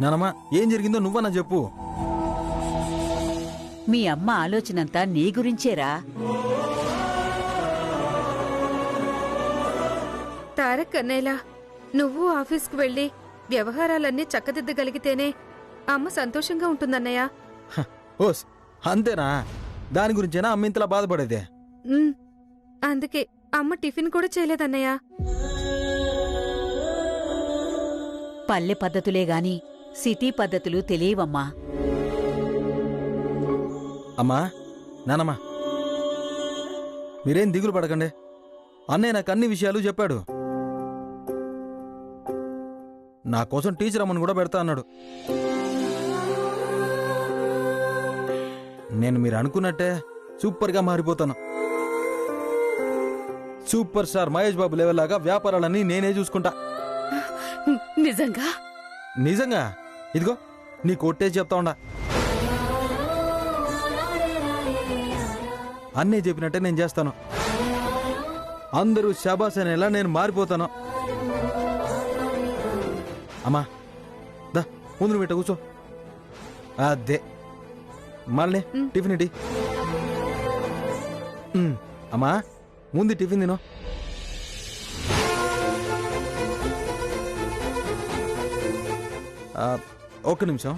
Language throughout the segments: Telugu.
నానమ్మా ఏం జరిగిందో నువ్వన్నా చెప్పు. మీ అమ్మ ఆలోచనంతా నీ గురించేరా. తారక్ అన్నయ్యలా నువ్వు ఆఫీస్కు వెళ్ళి వ్యవహారాలన్నీ చక్కదిద్దగలిగితేనే అమ్మ సంతోషంగా ఉంటుందన్నయ్య. ఓస్ అంతేనా? దాని గురించేనా అమ్మ ఇంతలా బాధపడేదే? అందుకే అమ్మ టిఫిన్ కూడా చేయలేదన్నయ్య. పల్లె పద్ధతులే గాని సిటీ పద్ధతులు తెలియవమ్మా. అమ్మా నానమ్మా మీరేం దిగులు పడకండి. అన్నయ్య నాకు అన్ని విషయాలు చెప్పాడు. నా కోసం టీచర్ అమ్మని కూడా పెడతా అన్నాడు. నేను మీరు అనుకున్నట్టే సూపర్గా మారిపోతాను. Super star Mahesh Babu level లాగా వ్యాపారాలన్నీ నేనే చూసుకుంటా. నిజంగా? నిజంగా. ఇదిగో నీ కొట్టేసి చెప్తా ఉండా. అన్నీ చెప్పినట్టే నేను చేస్తాను. అందరూ శాబాస్ అనేలా నేను మారిపోతాను. అమ్మా దా ముందు పెట్ట కూర్చో. అదే మళ్ళీ టిఫిన్ ఇటీ. అమ్మా ముందు టిఫిన్ తిను. ఒక్క నిమిషం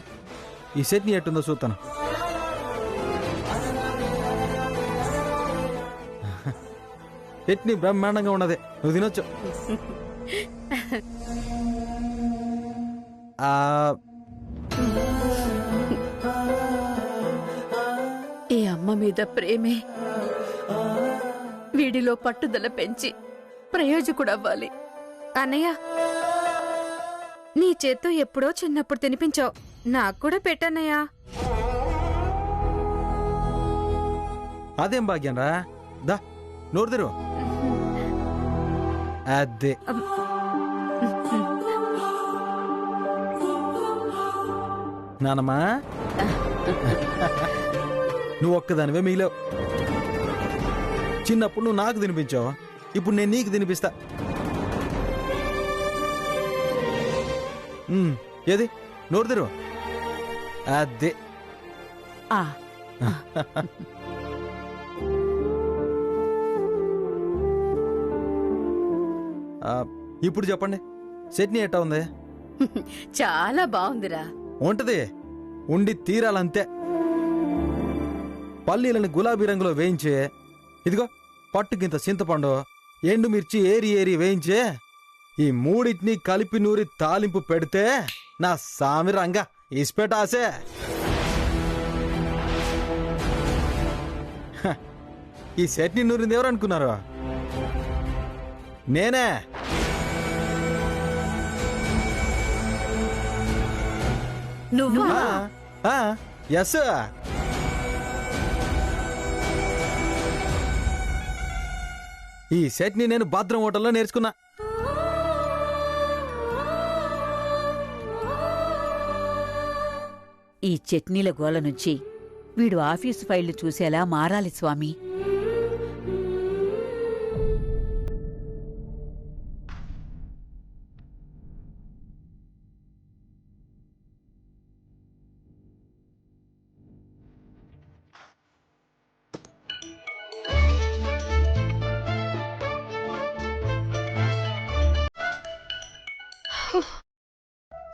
ఈ చట్నీ ఎట్టుందో చూస్తాను. చట్నీ బ్రహ్మాండంగా ఉన్నదే, నువ్వు తినొచ్చు. ఈ అమ్మ మీద ప్రేమే వీడిలో పట్టుదల పెంచి ప్రయోజకుడవ్వాలి. అన్నయ్య నీ చేత్తో ఎప్పుడో చిన్నప్పుడు తినిపించావు, నాకు కూడా పెట్టన్నయ్యా. అదేం భాగ్యం రా. దా నోరు తెరు. అదే నానమ్మా నువ్వు ఒక్కదానివే మిగిలావు. చిన్నప్పుడు నువ్వు నాకు తినిపించావు, ఇప్పుడు నేను నీకు తినిపిస్తా. ఏది నోరు తెరు. అదే ఇప్పుడు చెప్పండి, చట్నీ ఎట్టా ఉంది? చాలా బాగుందిరా. ఉంటది, ఉండి తీరాలంతే. పల్లీలను గులాబీ రంగులో వేయించే, ఇదిగో పట్టుకింత చింతపండు, ఎండుమిర్చి ఏరి ఏరి వేయించే, ఈ మూడింటిని కలిపి నూరి తాలింపు పెడితే నా సామి రంగా ఇసిపెట్టాసే. ఈ చట్నీ నూరింది ఎవరు అనుకున్నారు? నేనే. ఎస్. ఈ చట్నీ నేను భద్రం హోటల్లో నేర్చుకున్నా. ఈ చట్నీల గోల నుంచి వీడు ఆఫీసు ఫైళ్లు చూసేలా మారాలి స్వామి.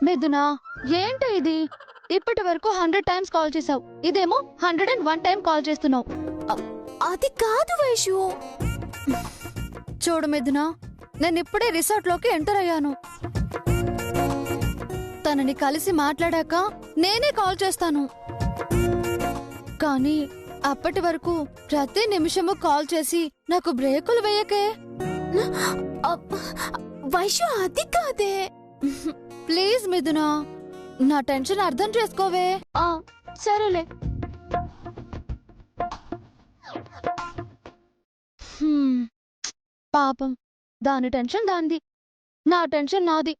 మిథునా, ఏంటి ఇది? ఇప్పటి వరకు 100 టైమ్స్ కాల్ చేసావు, ఇదేమో 101 టైం కాల్ చేస్తున్నావు. అది కాదు వైషు. చూడు మిథునా, నేను ఇప్పుడే రిసార్ట్ లోకి ఎంటర్ అయ్యాను. తనని కలిసి మాట్లాడాక నేనే కాల్ చేస్తాను. కానీ అప్పటి వరకు ప్రతి నిమిషము కాల్ చేసి నాకు బ్రేకులు వేయకే. వైషు అది కాదే. ప్లీజ్ మిథునా, నా టెన్షన్ అర్థం చేసుకోవే. సరేలే. పాపం, దాని టెన్షన్ దాంది, నా టెన్షన్ నాది.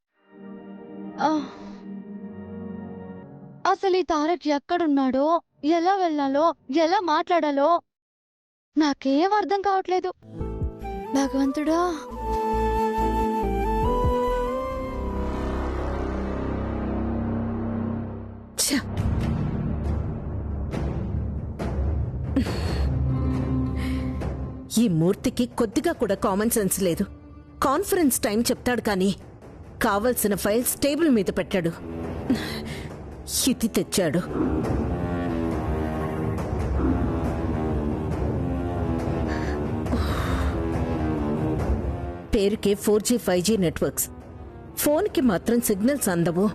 అసలు ఈ తారక్ ఎక్కడున్నాడో, ఎలా వెళ్ళాలో, ఎలా మాట్లాడాలో నాకేం అర్థం కావట్లేదు. భగవంతుడా. ఛ! ఈ మూర్తికి కొద్దిగా కూడా కామన్ సెన్స్ లేదు. కాన్ఫరెన్స్ టైం చెప్తాడు కానీ కావలసిన ఫైల్స్ టేబుల్ మీద పెట్టాడు. ఇది తెచ్చాడు. పేరుకే 4G 5G నెట్వర్క్స్, ఫోన్కి మాత్రం సిగ్నల్స్ అందవు.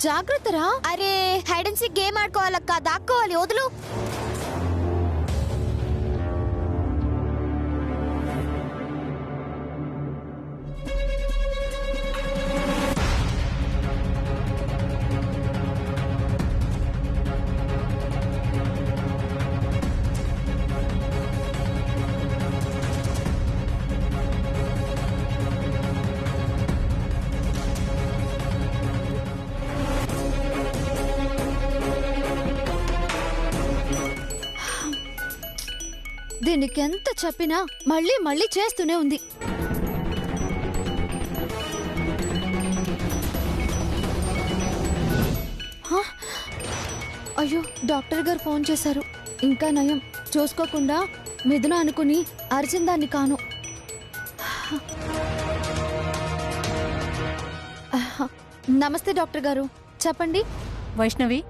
జాగ్రత్తరా. అరే హైడ్ అండ్ సీక్ గేమ్ ఆడుకోవాలక్క, దాక్కోవాలి, వదులు. దీనికి ఎంత చెప్పినా మళ్ళీ మళ్ళీ చేస్తూనే ఉంది. అయ్యో, డాక్టర్ గారు ఫోన్ చేశారు. ఇంకా నయం, చూసుకోకుండా మిథున అనుకుని అరిచిందాన్ని కాను. నమస్తే డాక్టర్ గారు, చెప్పండి. వైష్ణవి,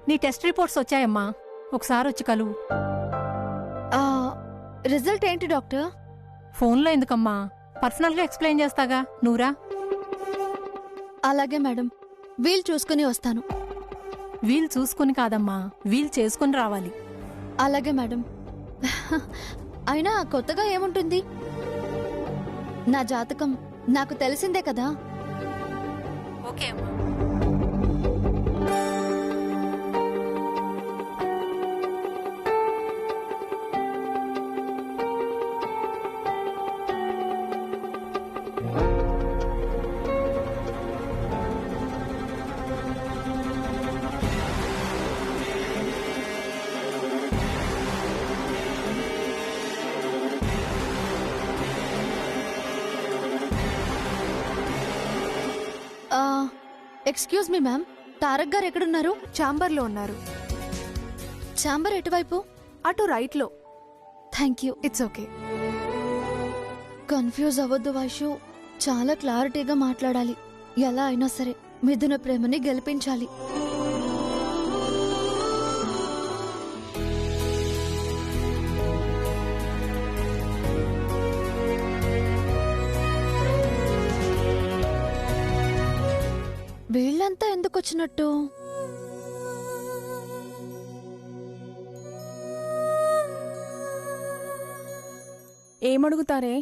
నీ టెస్ట్ రిపోర్ట్స్ వచ్చాయమ్మా, ఒకసారి వచ్చి కలువు. రిజల్ట్ ఏంటి డాక్టర్? ఫోన్లో ఎందుకమ్మా, పర్సనల్గా ఎక్స్ప్లెయిన్ చేస్తాగా, నువ్వురా. అలాగే మేడం, వీలు చూసుకుని వస్తాను. వీలు చూసుకుని కాదమ్మా, వీలు చేసుకుని రావాలి. అలాగే మేడం. అయినా కొత్తగా ఏముంటుంది? నా జాతకం నాకు తెలిసిందే కదా. ఓకే అమ్మా. ఎక్స్క్యూజ్ మీ మ్యామ్, తారక్ గారు ఎక్కడున్నారు? ఛాంబర్లో ఉన్నారు. ఛాంబర్ ఎటువైపు? అటు రైట్లో. Thank you. It's okay. Confuse అవ్వద్దు వైషు, చాలా క్లారిటీగా మాట్లాడాలి. ఎలా అయినా సరే మిథున ప్రేమని గెలిపించాలి. వీళ్ళంతా ఎందుకు వచ్చినట్టు? ఏమడుగుతారే?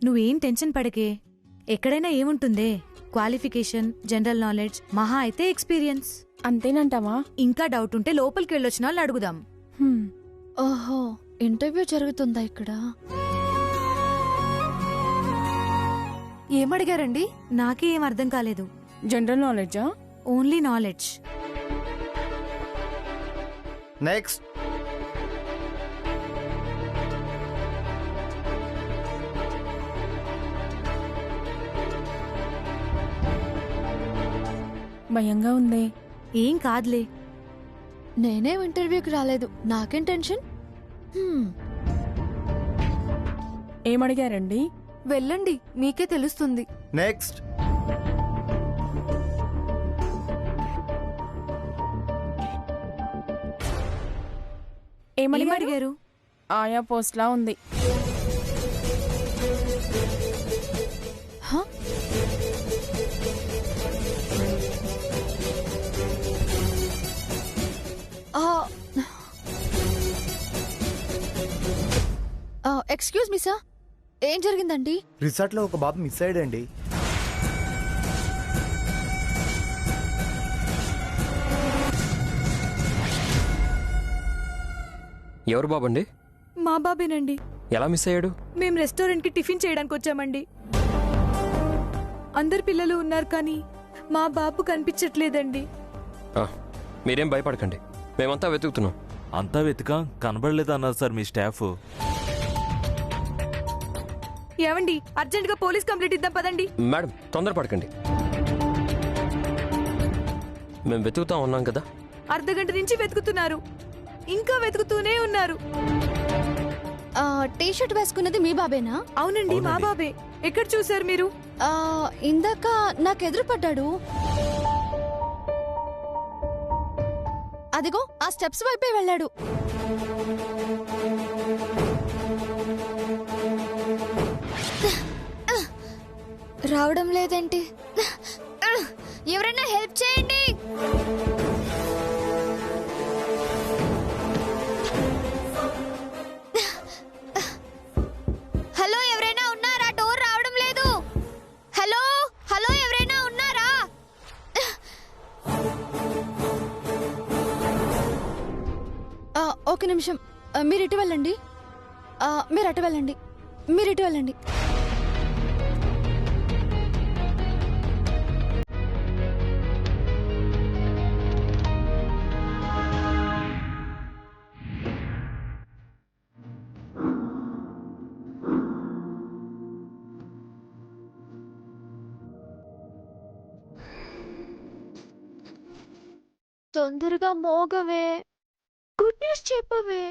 నువ్వేం టెన్షన్ పడకే. ఎక్కడైనా ఏముంటుందే, క్వాలిఫికేషన్, జనరల్ నాలెడ్జ్, మహా అయితే ఎక్స్పీరియన్స్. అంతేనంటావా? ఇంకా డౌట్ ఉంటే లోపలికి వెళ్ళొచ్చిన వాళ్ళు అడుగుదాం. ఓహో, ఇంటర్వ్యూ జరుగుతుందా ఇక్కడ? ఏమడిగారండి? నాకే ఏం అర్థం కాలేదు. జనరల్ నాలెడ్జా? Only knowledge. నెక్స్ట్. భయంగా ఉందే. ఏం కాదులే. నేనేం ఇంటర్వ్యూకి రాలేదు, నాకేం టెన్షన్. ఏమడిగారండి? వెళ్ళండి, మీకే తెలుస్తుంది. నెక్స్ట్. ఏమడిగారు? ఆయా పోస్ట్లా ఉంది. ఎక్స్క్యూజ్ మీ సార్, ఏం జరిగిందండి? రిసార్ట్ లో ఒక బాబు మిస్ అయ్యాడండి. ఎవరు బాబండి? మా బాబేనండి. ఎలా మిస్ అయ్యాడు? మేం రెస్టారెంట్ కి టిఫిన్ చేయడానికి వచ్చామండి. అందరు పిల్లలు ఉన్నారు కానీ మా బాబు కనిపించట్లేదండి. మీరేం భయపడకండి, మేమంతా వెతుకుతున్నాం. అంతా వెతికాం, కనబడలేదు అన్నారు సార్ మీ స్టాఫ్. ఏవండి, అర్జెంట్ గా పోలీస్ కంప్లైంట్ ఇద్దాం పదండి. మేడం తొందరపడకండి, మేము వెతుకుతా ఉన్నాం కదా. అర్ధగంట నుంచి వెతుకుతున్నారు, ఇంకా వెతుకుతూనే ఉన్నారు. టీ షర్ట్ వేసుకున్నది మీ బాబేనా? అవునండి, మా బాబే. ఎక్కడ చూసారు మీరు? ఇందాక నాకు ఎదురు పడ్డాడు. అదిగో ఆ స్టెప్స్ వైపే వెళ్ళాడు. రావడం లేదేంటి? ఎవరైనా హెల్ప్ చేయండి. హలో, ఎవరైనా ఉన్నారా? డోర్ రావడం లేదు. హలో హలో, ఎవరైనా ఉన్నారా? ఒక నిమిషం, మీరు ఇటు వెళ్ళండి. మీరు అటు వెళ్ళండి. మీరు ఇటు వెళ్ళండి. తొందరగా మోగవే, గుడ్ న్యూస్ చెప్పవే.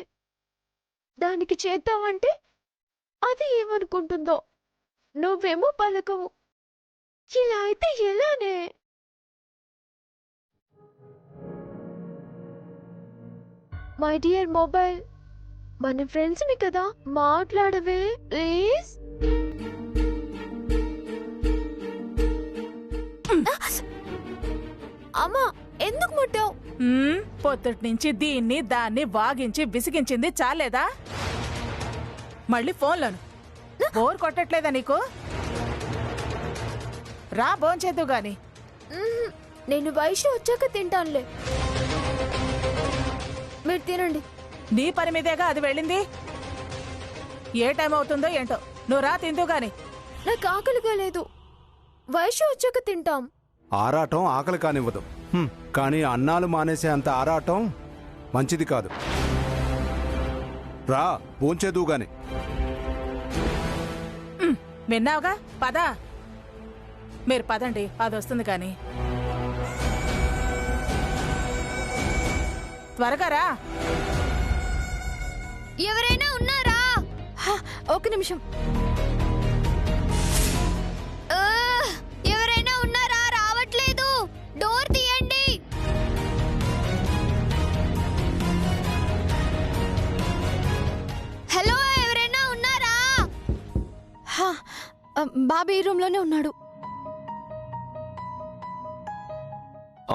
దానికి చేద్దామంటే అది ఏమనుకుంటుందో. నువ్వేమో పలకవు. ఇలా అయితే ఎలానే? మై డియర్ మొబైల్, మన ఫ్రెండ్స్ ని కదా, మాట్లాడవే ప్లీజ్. అమ్మా, ఎందుకు ముట్టావు? పొద్దుటి నుంచి దీన్ని దాన్ని వాగించి విసిగించింది చాలేదా? మళ్ళీ ఫోన్లను బోర్ కొట్టట్లేదా నీకు? రా భోంచేద్దు గాని. నేను వయసు వచ్చాక తింటానులే, మీరు తినండి. నీ పని మీదేగా అది వెళ్ళింది. ఏ టైం అవుతుందో ఏంటో, నువ్వు రా తిందు గాని. నాకు ఆకలిగా లేదు, వయసు వచ్చాక తింటాం. ఆరాటం ఆకలి కానివ్వదు, కానీ అన్నాలు మానేసే అంత ఆరాటం మంచిది కాదు. రా భోంచేదు గాని. విన్నావుగా, పదా. మీరు పదండి, అది వస్తుంది కానీ. త్వరగా రా. ఎవరైనా ఉన్నారా? ఒక నిమిషం. ఎవరైనా ఉన్నారా? రావట్లేదు. డోర్ తీయండి. హలో, ఎవరైనా ఉన్నారా? బాబీ ఈ రూమ్ లోనే ఉన్నాడు.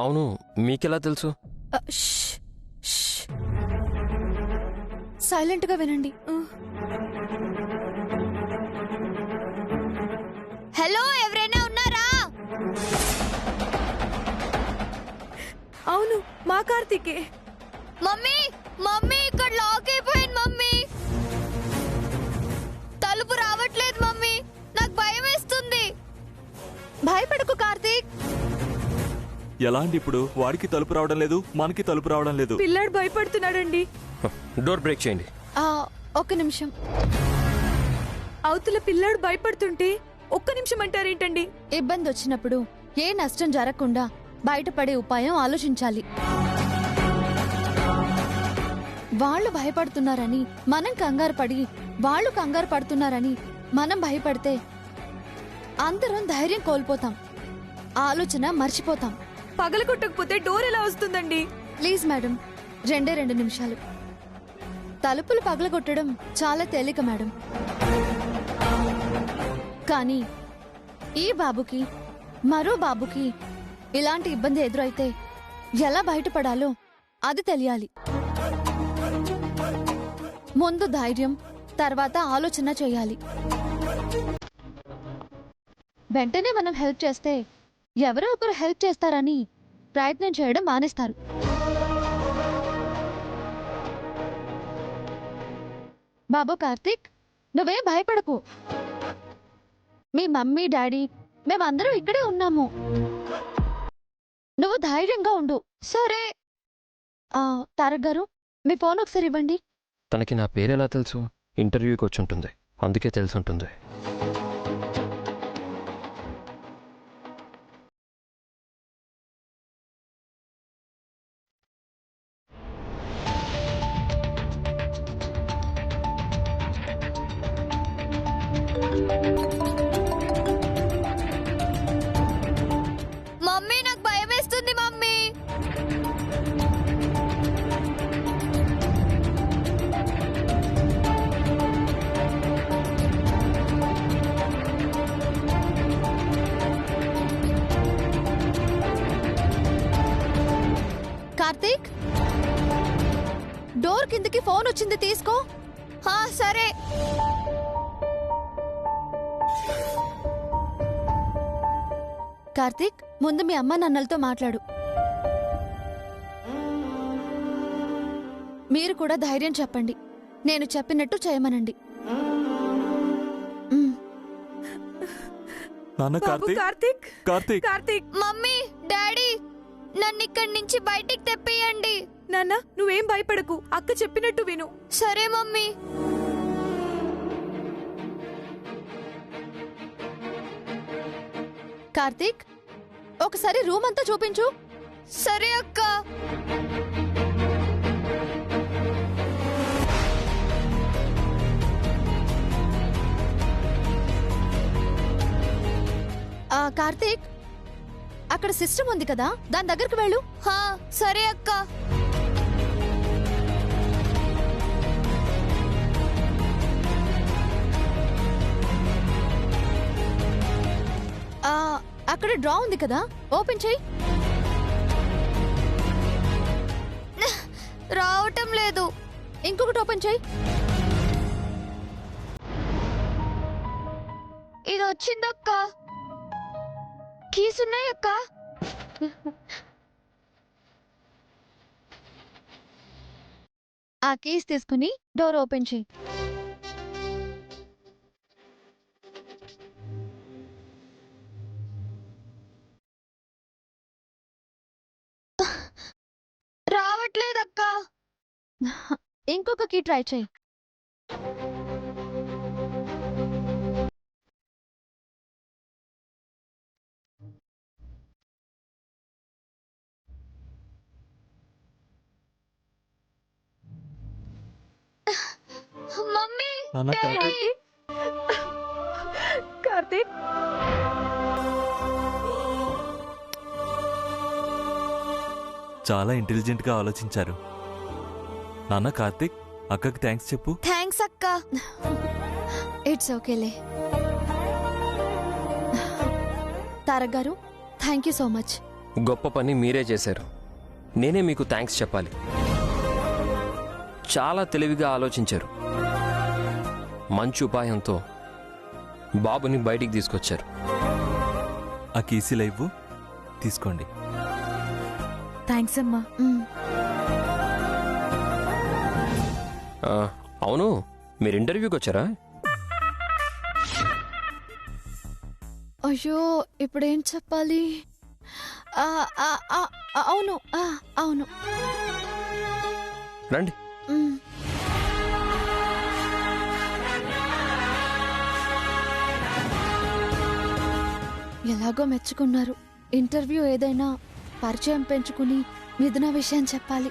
అవును, మీకెలా తెలుసు? సైలెంట్ గా వినండి. హలో, ఎవరైనా ఉన్నారా? అవును, మా కార్తీకే. మమ్మీ మమ్మీ, ఇక్కడ లాక్ అయిపోయింది మమ్మీ. తలుపు రావట్లేదు మమ్మీ, నాకు భయం వేస్తుంది. భయపడకు కార్తీక్. ఎలా అండి ఇప్పుడు? వాడికి తలుపు రావడం లేదు, మనకి తలుపు రావడం లేదు. పిల్లాడు భయపడుతున్నాడండి. డోర్ బ్రేక్ చేయండి. ఒక్క నిమిషం. అవతల పిల్లాడు భయపడుతుంటే ఒక్క నిమిషం అంటారేంటండి? ఇబ్బంది వచ్చినప్పుడు ఏ నష్టం జరగకుండా బయటపడే ఉపాయం ఆలోచించాలి. వాళ్ళు భయపడుతున్నారని మనం కంగారు పడి, వాళ్ళు కంగారు పడుతున్నారని మనం భయపడితే అందరం ధైర్యం కోల్పోతాం, ఆలోచన మర్చిపోతాం. పగలగొట్టకపోతే డోర్ ఎలా వస్తుందండి? ప్లీజ్ మేడం, 2 నిమిషాలు. తలుపులు పగలగొట్టడం చాలా తేలిక మేడం, కానీ ఈ బాబుకి మరో బాబుకి ఇలాంటి ఇబ్బంది ఎదురైతే ఎలా బయటపడాలో అది తెలియాలి. ముందు ధైర్యం, తర్వాత ఆలోచన చేయాలి. వెంటనే మనం హెల్ప్ చేస్తే ఎవరో ఒకరు హెల్ప్ చేస్తారని ప్రయత్నం చేయడం మానేస్తారు. బాబు కార్తీక్, నువ్వేం భయపడకు. మీ మమ్మీ డాడీ మేమందరం ఇక్కడే ఉన్నాము. నువ్వు ధైర్యంగా ఉండు, సరే? తారక్ గారు, మీ ఫోన్ ఒకసారి ఇవ్వండి. తనకి నా పేరు ఎలా తెలుసు? ఇంటర్వ్యూకి వచ్చి ఉంటుంది, అందుకే తెలుసుంటుంది. మమ్మీ నాకు భయం వేస్తుంది మమ్మీ. కార్తీక్, డోర్ కిందకి ఫోన్ వచ్చింది, తీసుకో. సరే. కార్తీక్, ముందు మీ అమ్మ నాన్నలతో మాట్లాడు. మీరు కూడా ధైర్యం చెప్పండి. నేను చెప్పినట్టు చేయమనండి. నాన్న కార్తీక్ కార్తీక్ కార్తీక్ కార్తీక్. మమ్మీ, డాడీ, నన్ను ఇక్కడి నుంచి బయటికి తెప్పియండి. నాన్న, నువ్వేం భయపడకు, అక్క చెప్పినట్టు విను. సరే మమ్మీ. కార్తీక్, ఒకసారి రూమ్ అంతా చూపించు. సరే అక్క. కార్తీక్, అక్కడ సిస్టమ్ ఉంది కదా, దాని దగ్గరకు వెళ్ళు. సరే అక్క. అక్కడ డ్రా ఉంది కదా, ఓపెన్ చెయ్యి. రావటం లేదు. ఇంకొకటి ఓపెన్ చెయ్యి. ఇది వచ్చిందక్క. కీస్ ఉన్నాయక్క. ఆ కీస్ తీసుకుని డోర్ ఓపెన్ చెయ్యి. రావట్లేదక్క. ఇంకొక కీ ట్రై చెయ్యి. మమ్మీ, నాన్న కార్తీక్ కార్తీక్, చాలా ఇంటెలిజెంట్ గా ఆలోచించారు. నాన్న కార్తీక్, అక్కకి థ్యాంక్స్ చెప్పు. థ్యాంక్స్ అక్క. ఇట్స్ ఓకేలే. తారక్ గారు, థ్యాంక్ యూ సో మచ్. గొప్ప పని మీరే చేశారు. నేనే మీకు థ్యాంక్స్ చెప్పాలి. చాలా తెలివిగా ఆలోచించారు. మంచి ఉపాయంతో బాబుని బయటికి తీసుకొచ్చారు. ఆ కీసీల ఇవ్వు, తీసుకోండి. థ్యాంక్స్ అమ్మా. అవును, మీరు ఇంటర్వ్యూకి వచ్చారా? అయ్యో, ఇప్పుడేం చెప్పాలి? అవును అవును. రండి. ఎలాగో మెచ్చుకున్నారు. ఇంటర్వ్యూ ఏదైనా పరిచయం పెంచుకుని మిథున విషయం చెప్పాలి.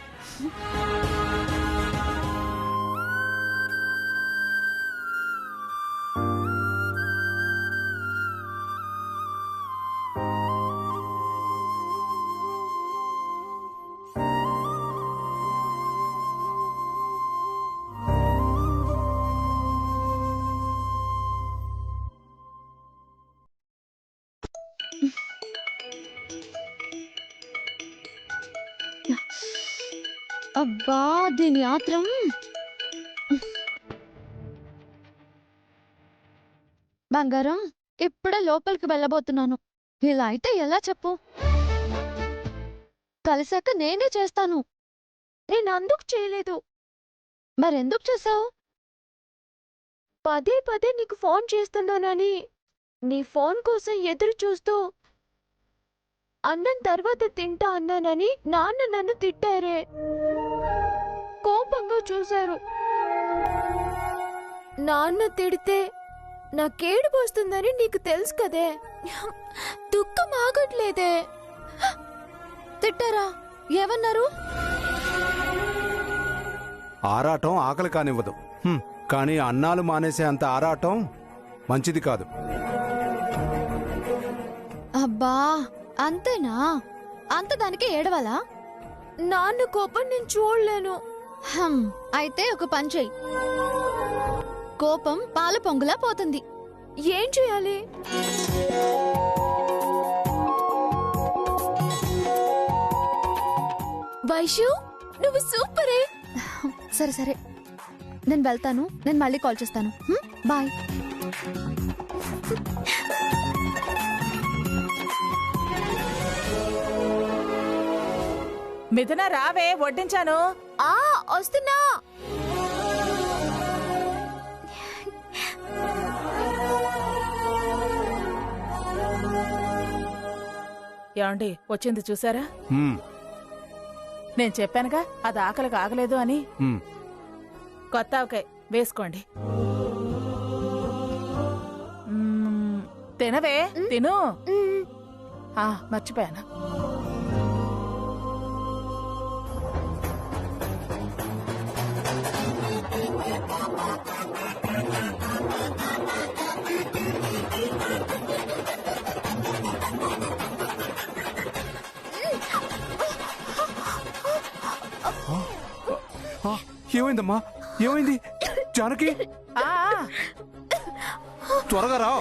అబ్బా, దీని ఆత్రం. బంగారం, ఇప్పుడే లోపలికి వెళ్ళబోతున్నాను. ఇలా అయితే ఎలా చెప్పు? కలిసాక నేనే చేస్తాను. నేను అందుకు చేయలేదు. మరెందుకు చేసావు? పదే పదే నీకు ఫోన్ చేస్తున్నానని, నీ ఫోన్ కోసం ఎదురు చూస్తూ అన్నం తర్వాత తింటా అన్నానని నాన్న నన్ను తిట్టారే. కోపంగా చూశారు. నాన్న తిడితే నాకేడుపు వస్తుందని నీకు తెలుసు కదే. దుఃఖం ఆగట్లేదే. తిట్టారా? ఏమన్నారు? ఆరాటం ఆకలి కానివ్వదు. కానీ అన్నాలు మానేసే అంత ఆరాటం మంచిది కాదు. అబ్బా అంతేనా? అంత దానికి ఏడవాలా? నాన్న కోపం నేను చూడలేను. అయితే ఒక పని చెయ్యి. కోపం పాల పొంగులా పోతుంది. ఏం చేయాలి? వైషు నువ్వు సూపరే. సరే సరే నేను వెళ్తాను. నేను మళ్ళీ కాల్ చేస్తాను. బాయ్. మిథున రావే, వడ్డించాను. వస్తున్నా. ఏమండి వచ్చింది చూసారా? నేను చెప్పానుగా అది ఆకలికి ఆగలేదు అని. కొత్త ఆవకాయ వేసుకోండి. తినవే, తిను. మర్చిపోయాను. ఏమైందమ్మా? ఏమైంది జానకి? త్వరగా రా.